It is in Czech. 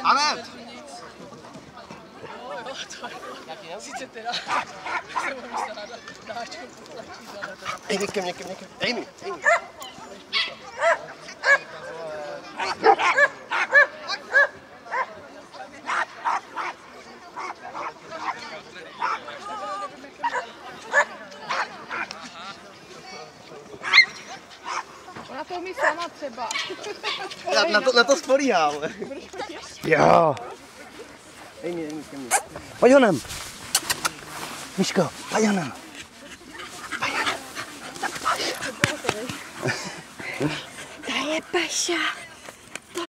Anet! Sice teda, jsem ho myslela na dáčku potlačí za. Ej, někam. Amy. Ona to umí sama třeba. Na to spolíhám. Jo. Amy. Pojď honem. Miško, pojď honem. To je Paša.